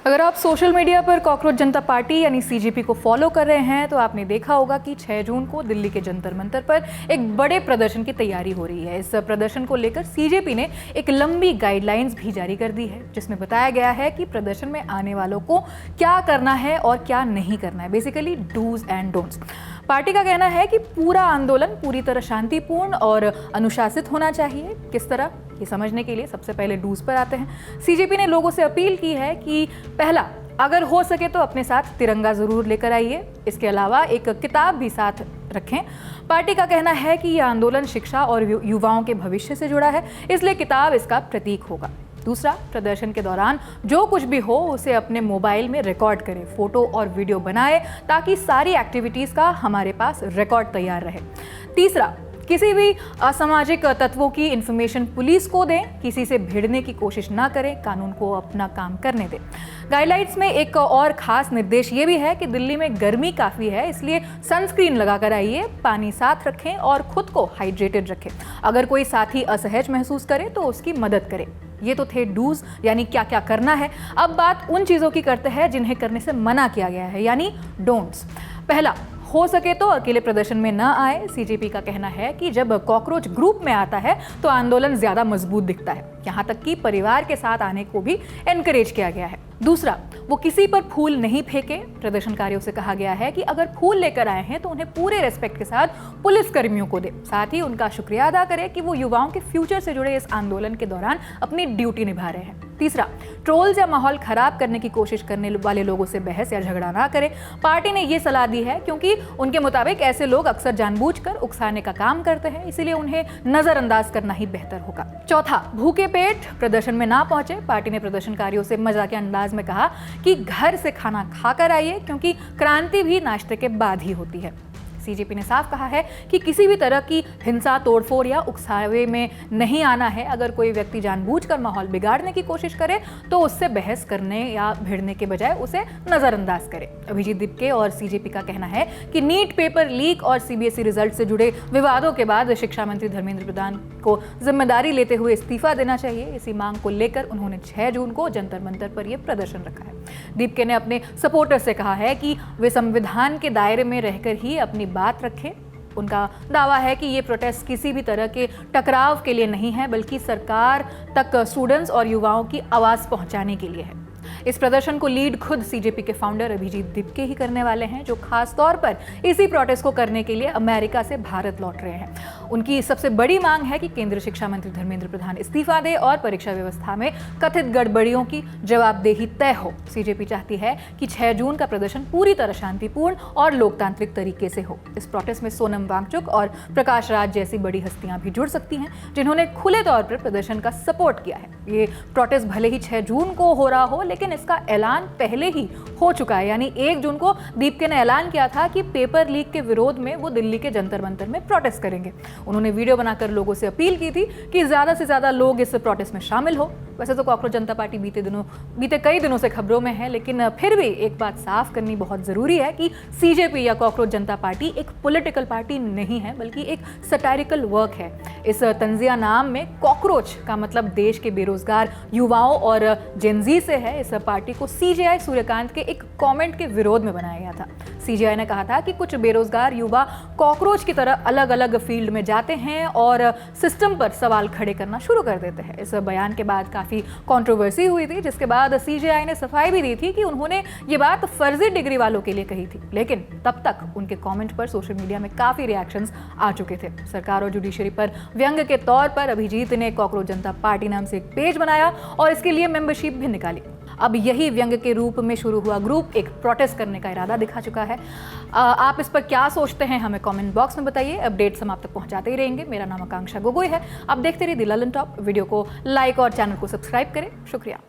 अगर आप social media पर कॉकरोच जनता पार्टी यानी सीजेपी को फॉलो कर रहे हैं तो आपने देखा होगा कि 6 जून को दिल्ली के जंतर मंतर पर एक बड़े प्रदर्शन की तैयारी हो रही है। इस प्रदर्शन को लेकर सीजेपी ने एक लंबी गाइडलाइंस भी जारी कर दी है, जिसमें बताया गया है कि प्रदर्शन में आने वालों को क्या करना है और क्या नहीं करना है, basically dos and don'ts. Party का कहना है कि पूरा आंदोलन पूरी तरह शांतिपूर्ण और अनुशासित होना चाहिए। किस तरह, ये समझने के लिए सबसे पहले डूज पर आते हैं। सीजेपी ने लोगों से अपील की है कि पहला, अगर हो सके तो अपने साथ तिरंगा जरूर लेकर आइए। इसके अलावा एक किताब भी साथ रखें। पार्टी का कहना है कि यह आंदोलन शिक्षा और युवाओं के भविष्य से जुड़ा है, इसलिए किताब इसका प्रतीक होगा। दूसरा, प्रदर्शन के दौरान जो कुछ भी हो उसे अपने मोबाइल में रिकॉर्ड करें, फोटो और वीडियो बनाएं ताकि सारी एक्टिविटीज का हमारे पास रिकॉर्ड तैयार रहे। तीसरा, किसी भी असामाजिक तत्वों की इंफॉर्मेशन पुलिस को दें, किसी से भिड़ने की कोशिश ना करें, कानून को अपना काम करने दें। गाइडलाइंस में एक और खास निर्देश ये भी है कि दिल्ली में गर्मी काफ़ी है, इसलिए सनस्क्रीन लगाकर आइए, पानी साथ रखें और खुद को हाइड्रेटेड रखें। अगर कोई साथी असहज महसूस करे तो उसकी मदद करें। ये तो थे डूज यानी क्या क्या करना है। अब बात उन चीज़ों की करते हैं जिन्हें करने से मना किया गया है, यानी डोंट्स। पहला, हो सके तो अकेले प्रदर्शन में न आए। सीजेपी का कहना है कि जब कॉकरोच ग्रुप में आता है तो आंदोलन ज्यादा मजबूत दिखता है, यहाँ तक कि परिवार के साथ आने को भी एनकरेज किया गया है। दूसरा, वो किसी पर फूल नहीं फेंके। प्रदर्शनकारियों से कहा गया है कि अगर फूल लेकर आए हैं तो उन्हें पूरे रेस्पेक्ट के साथ पुलिस कर्मियों को दे, साथ ही उनका शुक्रिया अदा करें कि वो युवाओं के फ्यूचर से जुड़े इस आंदोलन के दौरान अपनी ड्यूटी निभा रहे हैं। तीसरा, ट्रोल्स या माहौल खराब करने की कोशिश करने वाले लोगों से बहस या झगड़ा ना करें। पार्टी ने ये सलाह दी है क्योंकि उनके मुताबिक ऐसे लोग अक्सर जानबूझकर उकसाने का काम करते हैं, इसीलिए उन्हें नजरअंदाज करना ही बेहतर होगा। चौथा, भूखे पेट प्रदर्शन में ना पहुंचे। पार्टी ने प्रदर्शनकारियों से मजाकिया अंदाज में कहा कि घर से खाना खाकर आइए, क्योंकि क्रांति भी नाश्ते के बाद ही होती है। सीजेपी ने साफ कहा है कि किसी भी तरह की हिंसा, तोड़फोड़ या उकसावे में नहीं आना है। अगर कोई व्यक्ति जानबूझकर माहौल बिगाड़ने की कोशिश करे तो उससे बहस करने या भिड़ने के बजाय उसे नजरअंदाज करे। अभिजीत दीपके और सीजेपी का कहना है कि नीट पेपर लीक और सीबीएसई रिजल्ट से जुड़े विवादों के बाद शिक्षा मंत्री धर्मेंद्र प्रधान को जिम्मेदारी लेते हुए इस्तीफा देना चाहिए। इसी मांग को लेकर उन्होंने 6 जून को जंतर मंतर पर यह प्रदर्शन रखा है। दीपके ने अपने सपोर्टर से कहा है कि वे संविधान के दायरे में रहकर ही अपनी बात रखें। उनका दावा है कि ये प्रोटेस्ट किसी भी तरह के टकराव के लिए नहीं है, बल्कि सरकार तक स्टूडेंट्स और युवाओं की आवाज़ पहुंचाने के लिए है। इस प्रदर्शन को लीड खुद सीजेपी के फाउंडर अभिजीत दीपके ही करने वाले हैं, जो खास तौर पर इसी प्रोटेस्ट को करने के लिए अमेरिका से भारत लौट रहे हैं। उनकी सबसे बड़ी मांग है कि केंद्रीय शिक्षा मंत्री धर्मेंद्र प्रधान इस्तीफा दे और परीक्षा व्यवस्था में कथित गड़बड़ियों की जवाबदेही तय हो। सीजेपी चाहती है कि 6 जून का प्रदर्शन पूरी तरह शांतिपूर्ण और लोकतांत्रिक तरीके से हो। इस प्रोटेस्ट में सोनम वांगचुक और प्रकाश राज जैसी बड़ी हस्तियां भी जुड़ सकती हैं, जिन्होंने खुले तौर पर प्रदर्शन का सपोर्ट किया है। ये प्रोटेस्ट भले ही 6 जून को हो रहा हो, लेकिन इसका ऐलान पहले ही हो चुका है। यानी 1 जून को दीपके ने ऐलान किया था कि पेपर लीक के विरोध में वो दिल्ली के जंतर मंतर में प्रोटेस्ट करेंगे। उन्होंने वीडियो बनाकर लोगों से अपील की थी कि ज्यादा से ज्यादा लोग इस प्रोटेस्ट में शामिल हो। वैसे तो कॉकरोच जनता पार्टी बीते कई दिनों से खबरों में है, लेकिन फिर भी एक बात साफ करनी बहुत जरूरी है कि सीजेपी या कॉकरोच जनता पार्टी एक पॉलिटिकल पार्टी नहीं है, बल्कि एक सटायरिकल वर्क है। इस तंजिया नाम में कॉकरोच का मतलब देश के बेरोजगार युवाओं और जेनजी से है। इस पार्टी को सीजेआई सूर्यकांत के एक कमेंट के विरोध में बनाया गया था। सीजेआई ने कहा था कि कुछ बेरोजगार युवा कॉकरोच की तरह अलग अलग फील्ड में जाते हैं और सिस्टम पर सवाल खड़े करना शुरू कर देते हैं। इस बयान के बाद काफी कंट्रोवर्सी हुई थी, जिसके बाद सीजेआई ने सफाई भी दी थी कि उन्होंने ये बात फर्जी डिग्री वालों के लिए कही थी, लेकिन तब तक उनके कमेंट पर सोशल मीडिया में काफी रिएक्शंस आ चुके थे। सरकार और जुडिशरी पर व्यंग्य के तौर पर अभिजीत ने कॉकरोच जनता पार्टी नाम से एक पेज बनाया और इसके लिए मेंबरशिप भी निकाली। अब यही व्यंग्य के रूप में शुरू हुआ ग्रुप एक प्रोटेस्ट करने का इरादा दिखा चुका है। आप इस पर क्या सोचते हैं हमें कमेंट बॉक्स में बताइए। अपडेट्स हम आप तक पहुंचाते ही रहेंगे। मेरा नाम आकांक्षा गोगोई है। आप देखते रहिए द ललन टॉप। वीडियो को लाइक और चैनल को सब्सक्राइब करें। शुक्रिया।